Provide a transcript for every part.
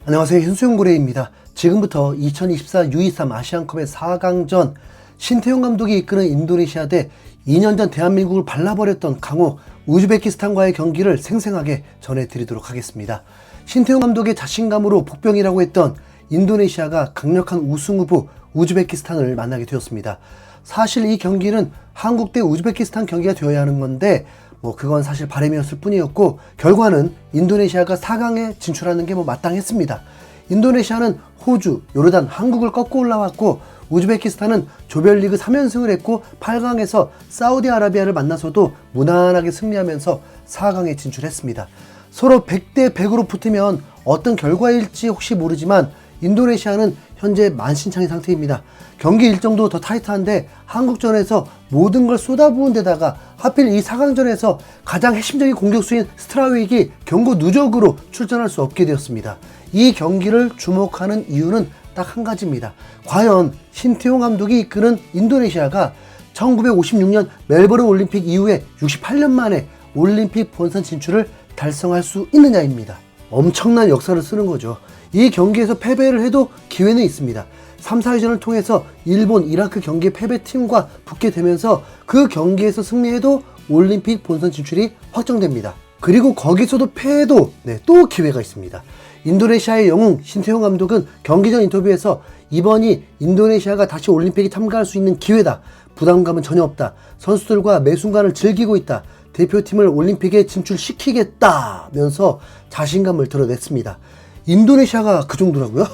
안녕하세요. 현수용고래입니다. 지금부터 2024 U23 아시안컵의 4강전 신태용 감독이 이끄는 인도네시아 대 2년 전 대한민국을 발라버렸던 강호 우즈베키스탄과의 경기를 생생하게 전해드리도록 하겠습니다. 신태용 감독의 자신감으로 복병이라고 했던 인도네시아가 강력한 우승 후보 우즈베키스탄을 만나게 되었습니다. 사실 이 경기는 한국 대 우즈베키스탄 경기가 되어야 하는 건데 그건 사실 바람이었을 뿐이었고, 결과는 인도네시아가 4강에 진출하는 게 마땅했습니다. 인도네시아는 호주, 요르단, 한국을 꺾고 올라왔고, 우즈베키스탄은 조별리그 3연승을 했고 8강에서 사우디아라비아를 만나서도 무난하게 승리하면서 4강에 진출했습니다. 서로 100대 100으로 붙으면 어떤 결과일지 혹시 모르지만 인도네시아는 현재 만신창이 상태입니다. 경기 일정도 더 타이트한데 한국전에서 모든 걸 쏟아부은 데다가 하필 이 4강전에서 가장 핵심적인 공격수인 스트라위기 경고 누적으로 출전할 수 없게 되었습니다. 이 경기를 주목하는 이유는 딱 한 가지입니다. 과연 신태용 감독이 이끄는 인도네시아가 1956년 멜버른 올림픽 이후에 68년 만에 올림픽 본선 진출을 달성할 수 있느냐입니다. 엄청난 역사를 쓰는 거죠. 이 경기에서 패배를 해도 기회는 있습니다. 3, 4위전을 통해서 일본, 이라크 경기 패배팀과 붙게 되면서 그 경기에서 승리해도 올림픽 본선 진출이 확정됩니다. 그리고 거기서도 패해도 또 기회가 있습니다. 인도네시아의 영웅 신태용 감독은 경기 전 인터뷰에서 이번이 인도네시아가 다시 올림픽에 참가할 수 있는 기회다. 부담감은 전혀 없다. 선수들과 매 순간을 즐기고 있다. 대표팀을 올림픽에 진출시키겠다면서 자신감을 드러냈습니다. 인도네시아가 그 정도라고요?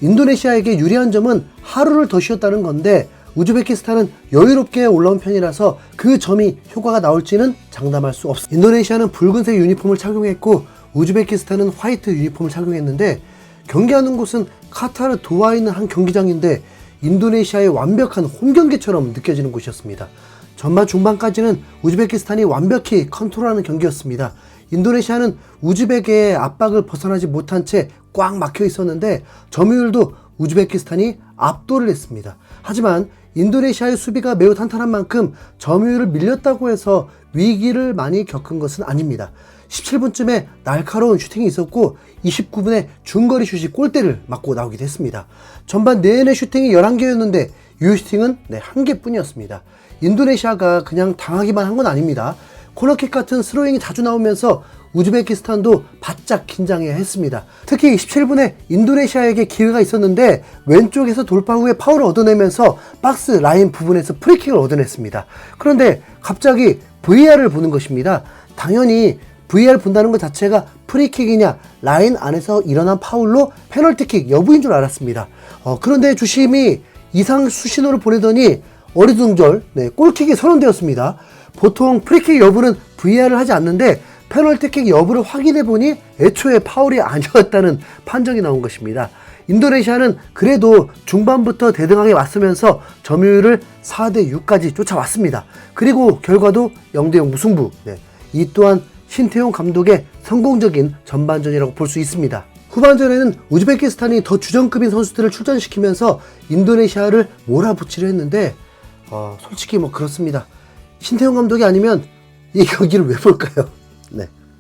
인도네시아에게 유리한 점은 하루를 더 쉬었다는 건데, 우즈베키스탄은 여유롭게 올라온 편이라서 그 점이 효과가 나올지는 장담할 수 없습니다. 인도네시아는 붉은색 유니폼을 착용했고 우즈베키스탄은 화이트 유니폼을 착용했는데, 경기하는 곳은 카타르 도하에 있는 한 경기장인데 인도네시아의 완벽한 홈경기처럼 느껴지는 곳이었습니다. 전반 중반까지는 우즈베키스탄이 완벽히 컨트롤하는 경기였습니다. 인도네시아는 우즈벡의 압박을 벗어나지 못한 채 꽉 막혀 있었는데 점유율도 우즈베키스탄이 압도를 했습니다. 하지만 인도네시아의 수비가 매우 탄탄한 만큼 점유율을 밀렸다고 해서 위기를 많이 겪은 것은 아닙니다. 17분쯤에 날카로운 슈팅이 있었고 29분에 중거리 슛이 골대를 맞고 나오기도 했습니다. 전반 내내 슈팅이 11개였는데 유효슈팅은 1개뿐이었습니다. 인도네시아가 그냥 당하기만 한 건 아닙니다. 코너킥 같은 스로잉이 자주 나오면서 우즈베키스탄도 바짝 긴장해야 했습니다. 특히 27분에 인도네시아에게 기회가 있었는데 왼쪽에서 돌파 후에 파울을 얻어내면서 박스 라인 부분에서 프리킥을 얻어냈습니다. 그런데 갑자기 VR을 보는 것입니다. 당연히 VR 본다는 것 자체가 프리킥이냐 라인 안에서 일어난 파울로 페널티킥 여부인 줄 알았습니다. 그런데 주심이 이상 수신호를 보내더니 어리둥절 골킥이 선언되었습니다. 보통 프리킥 여부는 VR을 하지 않는데 페널티킥 여부를 확인해 보니 애초에 파울이 아니었다는 판정이 나온 것입니다. 인도네시아는 그래도 중반부터 대등하게 맞서면서 점유율을 4대 6까지 쫓아왔습니다. 그리고 결과도 0대0 무승부. 이 또한 신태용 감독의 성공적인 전반전이라고 볼 수 있습니다. 후반전에는 우즈베키스탄이 더 주전급인 선수들을 출전시키면서 인도네시아를 몰아붙이려 했는데 솔직히 그렇습니다. 신태용 감독이 아니면 이 경기를 왜 볼까요?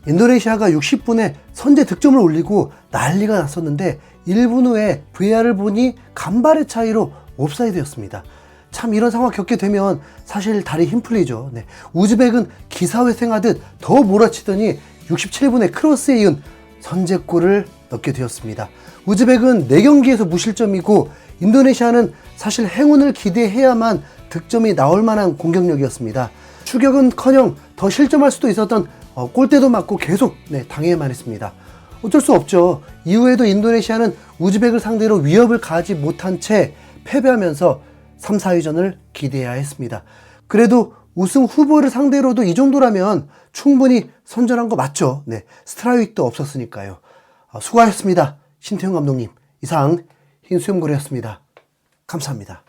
인도네시아가 60분에 선제 득점을 올리고 난리가 났었는데 1분 후에 VR을 보니 간발의 차이로 옵사이드였습니다. 참 이런 상황 겪게 되면 사실 다리 힘 풀리죠. 우즈벡은 기사회생하듯 더 몰아치더니 67분에 크로스에 이은 선제골을 넣게 되었습니다. 우즈벡은 4경기에서 무실점이고 인도네시아는 사실 행운을 기대해야만 득점이 나올 만한 공격력이었습니다. 추격은커녕 더 실점할 수도 있었던 골대도 맞고 계속 당해야만 했습니다. 어쩔 수 없죠. 이후에도 인도네시아는 우즈벡을 상대로 위협을 가하지 못한 채 패배하면서 3, 4위전을 기대해야 했습니다. 그래도 우승 후보를 상대로도 이 정도라면 충분히 선전한 거 맞죠? 스트라이크도 없었으니까요. 수고하셨습니다. 신태용 감독님. 이상 흰수염고래였습니다. 감사합니다.